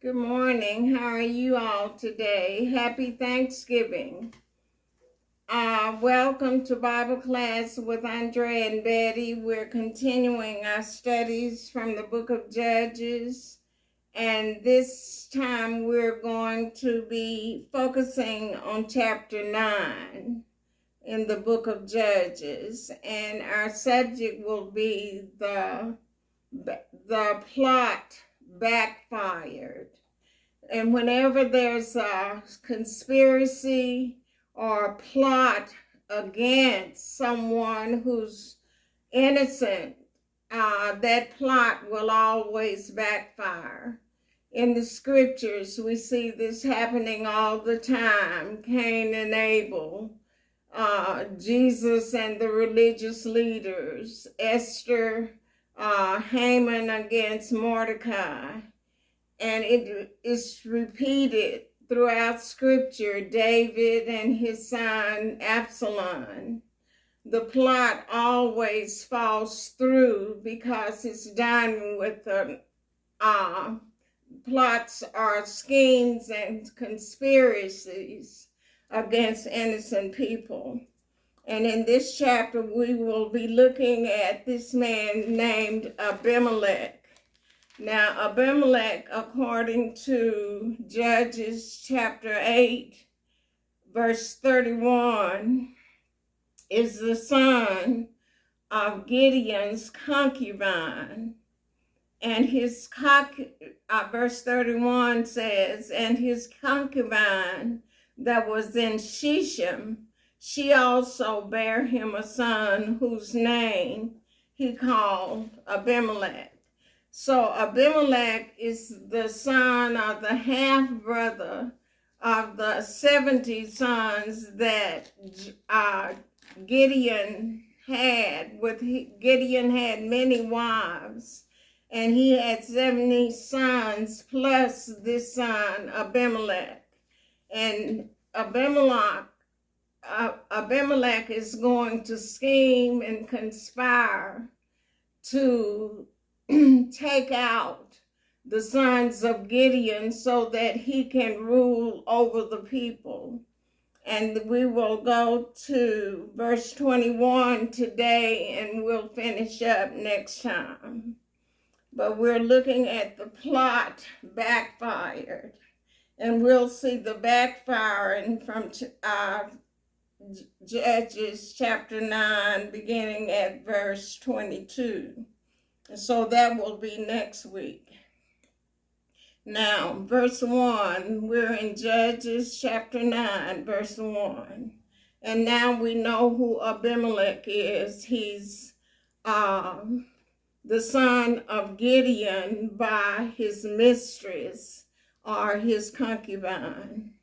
Good morning. How are you all today? Happy Thanksgiving. Welcome to Bible class with Andre and Betty. We're continuing our studies from the book of Judges. And this time we're going to be focusing on chapter 9 in the book of Judges. And our subject will be the plot backfired. And whenever there's a conspiracy or a plot against someone who's innocent, that plot will always backfire. In the scriptures, we see this happening all the time. Cain and Abel, Jesus and the religious leaders, Esther, Haman against Mordecai. And it is repeated throughout scripture, David and his son Absalom. The plot always falls through because it's done with plots or schemes and conspiracies against innocent people. And in this chapter, we will be looking at this man named Abimelech. Now, Abimelech, according to Judges chapter 8, verse 31, is the son of Gideon's concubine. And verse 31 says, and his concubine that was in Shechem, she also bare him a son whose name he called Abimelech. So Abimelech is the son of the half-brother of the 70 sons that Gideon had. Gideon had many wives, and he had 70 sons plus this son Abimelech. And Abimelech is going to scheme and conspire to take out the sons of Gideon so that he can rule over the people. And we will go to verse 21 today and we'll finish up next time. But we're looking at the plot backfired. And we'll see the backfiring from Judges chapter 9 beginning at verse 22. So that will be next week. Now, verse 1, we're in Judges chapter 9, verse 1. And now we know who Abimelech is. He's the son of Gideon by his mistress or his concubine.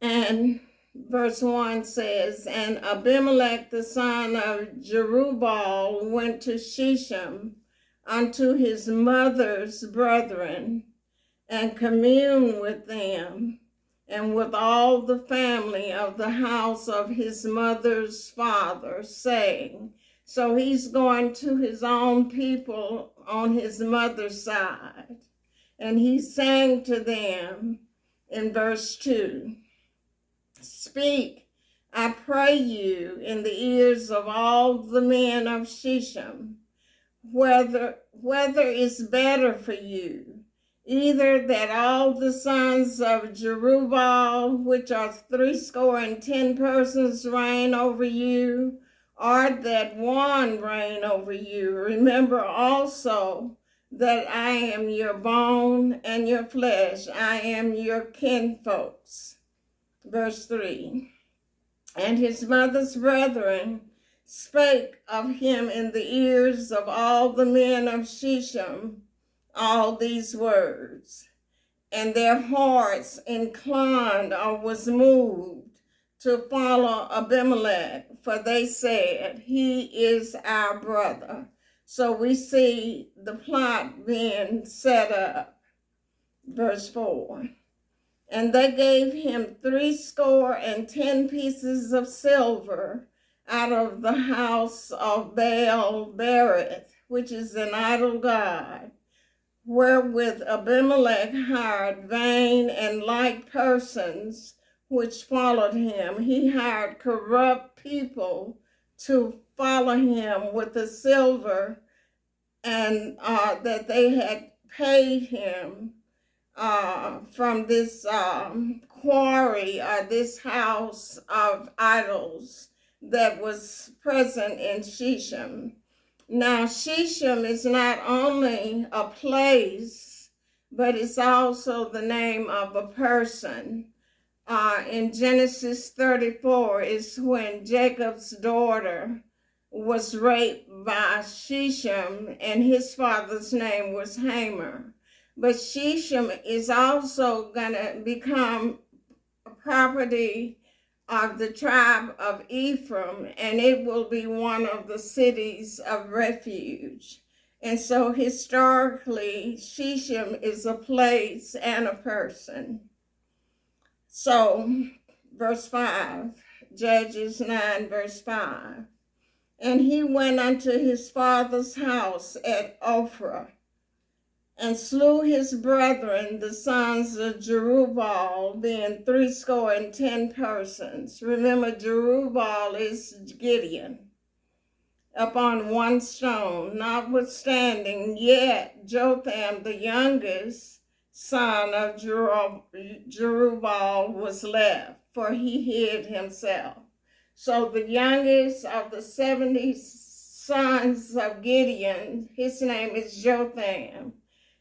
And verse 1 says, and Abimelech the son of Jerubbaal went to Shechem unto his mother's brethren, and communed with them, and with all the family of the house of his mother's father, saying, so he's going to his own people on his mother's side. And he sang to them in verse 2, speak, I pray you, in the ears of all the men of Shechem, whether it's better for you, either that all the sons of Jerubbaal, which are 70 persons, reign over you, or that one reign over you. Remember also that I am your bone and your flesh. I am your kinfolks. Verse 3, and his mother's brethren spake of him in the ears of all the men of Shechem all these words, and their hearts inclined or was moved to follow Abimelech, for they said, he is our brother. So we see the plot being set up. Verse 4, and they gave him 70 pieces of silver out of the house of Baal Berith, which is an idol god, wherewith Abimelech hired vain and light persons which followed him. He hired corrupt people to follow him with the silver and that they had paid him from this quarry or this house of idols that was present in Shechem. Now, Shechem is not only a place, but it's also the name of a person. In Genesis 34 is when Jacob's daughter was raped by Shechem, and his father's name was Hamor. But Shechem is also going to become a property of the tribe of Ephraim, and it will be one of the cities of refuge. And so historically, Shechem is a place and a person. So, verse 5, Judges 9, verse 5. And he went unto his father's house at Ophrah, and slew his brethren, the sons of Jerubbaal, being 70 persons. Remember, Jerubbaal is Gideon, upon one stone. Notwithstanding, yet Jotham, the youngest son of Jerubbaal, was left, for he hid himself. So the youngest of the 70 sons of Gideon, his name is Jotham.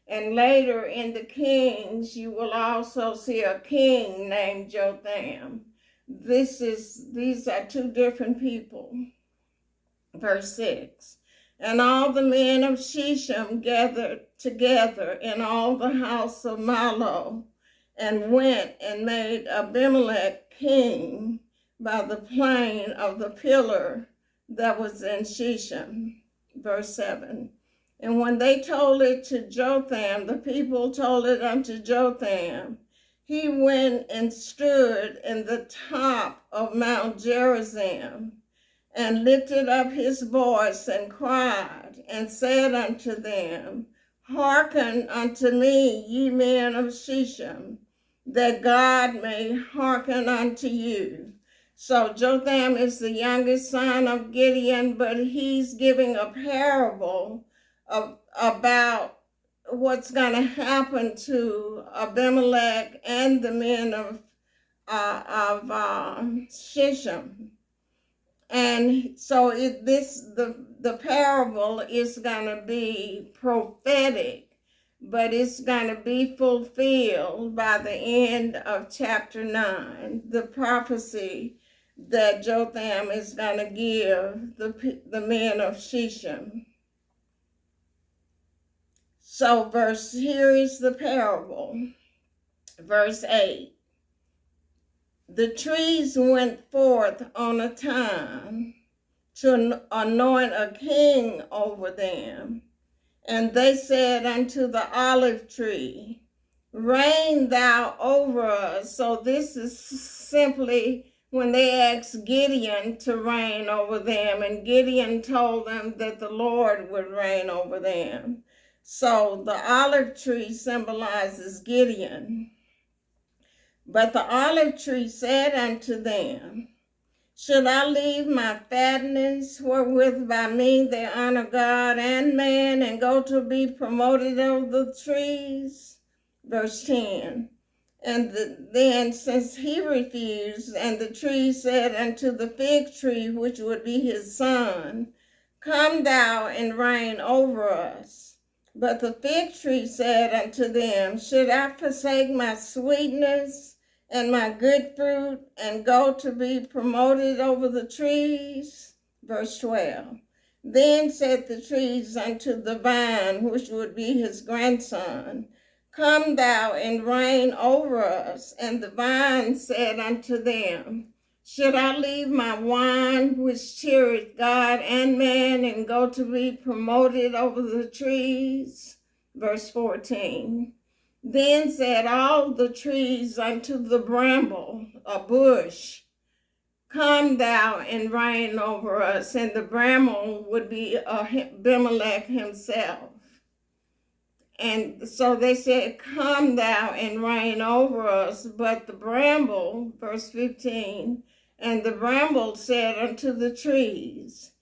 And later in the Kings, you will also see a king named Jotham. These are two different people. Verse 6. And all the men of Shechem gathered together in all the house of Milo, and went and made Abimelech king by the plain of the pillar that was in Shechem. Verse 7. And when they told it to Jotham, the people told it unto Jotham. He went and stood in the top of Mount Gerizim, and lifted up his voice and cried, and said unto them, Hearken unto me, ye men of Shechem, that God may hearken unto you. So Jotham is the youngest son of Gideon, but he's giving a parable about what's going to happen to Abimelech and the men of Shechem. And so the parable is going to be prophetic, but it's going to be fulfilled by the end of chapter 9, the prophecy that Jotham is going to give the men of Shechem. So here is the parable, verse 8. The trees went forth on a time to anoint a king over them. And they said unto the olive tree, Reign thou over us. So this is simply when they asked Gideon to reign over them. And Gideon told them that the Lord would reign over them. So the olive tree symbolizes Gideon. But the olive tree said unto them, Should I leave my fatness, wherewith by me they honor God and man, and go to be promoted over the trees? Verse 10. And then since he refused, and the tree said unto the fig tree, which would be his son, Come thou and reign over us. But the fig tree said unto them, Should I forsake my sweetness and my good fruit, and go to be promoted over the trees? Verse 12. Then said the trees unto the vine, which would be his grandson, Come thou and reign over us. And the vine said unto them, Should I leave my wine, which cheereth God and man, and go to be promoted over the trees? Verse 14. Then said all the trees unto the bramble, a bush, Come thou and reign over us. And the bramble would be Abimelech himself. And so they said, come thou and reign over us. But the bramble, verse 15, and the bramble said unto the trees,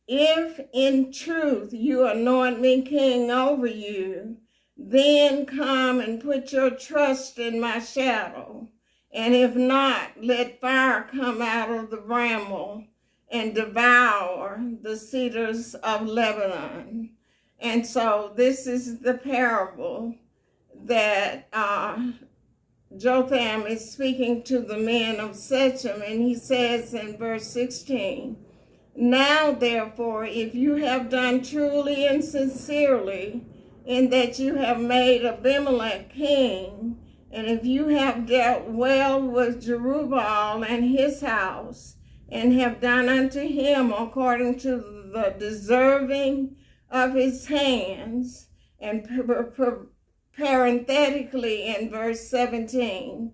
if in truth you anoint me king over you, then come and put your trust in my shadow. And if not, let fire come out of the bramble and devour the cedars of Lebanon. And so this is the parable that Jotham is speaking to the men of Shechem. And he says in verse 16, now, therefore, if you have done truly and sincerely, in that you have made Abimelech king, and if you have dealt well with Jerubbaal and his house, and have done unto him according to the deserving of his hands, and parenthetically in verse 17,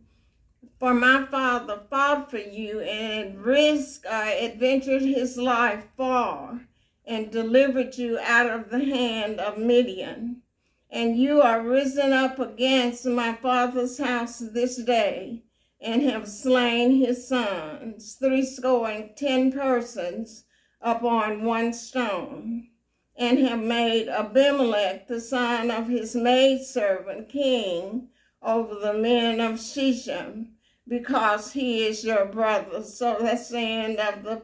for my father fought for you and adventured his life far and delivered you out of the hand of Midian. And you are risen up against my father's house this day and have slain his sons, 70 persons upon one stone, and have made Abimelech, the son of his maidservant, king over the men of Shechem, because he is your brother. So that's the end of the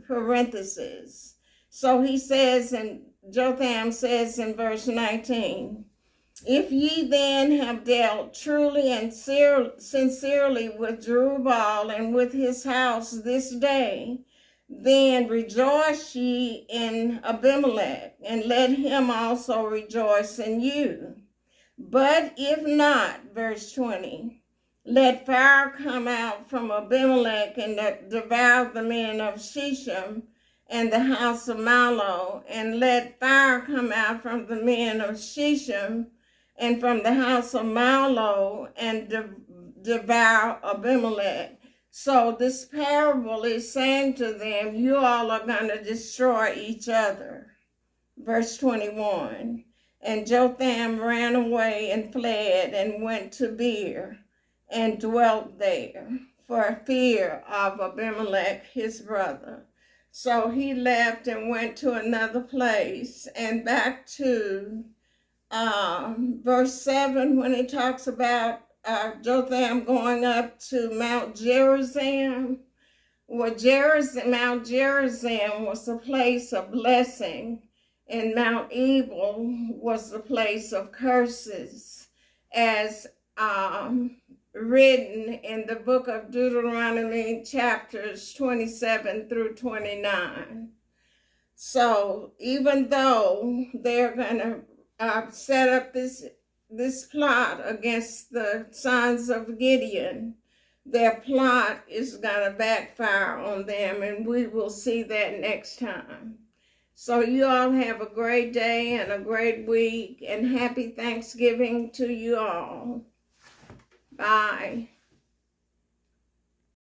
parenthesis. So he says, and Jotham says in verse 19, if ye then have dealt truly and sincerely with Jerubbaal and with his house this day, then rejoice ye in Abimelech, and let him also rejoice in you. But if not, verse 20, let fire come out from Abimelech and devour the men of Shechem and the house of Malo, and let fire come out from the men of Shechem and from the house of Malo and devour Abimelech. So this parable is saying to them, you all are going to destroy each other. Verse 21, and Jotham ran away and fled and went to Beer and dwelt there for fear of Abimelech, his brother. So he left and went to another place. And back to verse 7, when he talks about Jotham going up to Mount Gerizim. Well, Mount Gerizim was a place of blessing, and Mount Ebal was the place of curses, as written in the book of Deuteronomy, chapters 27 through 29. So even though they're going to set up this plot against the sons of Gideon, their plot is going to backfire on them, and we will see that next time. So you all have a great day and a great week, and happy Thanksgiving to you all. Bye.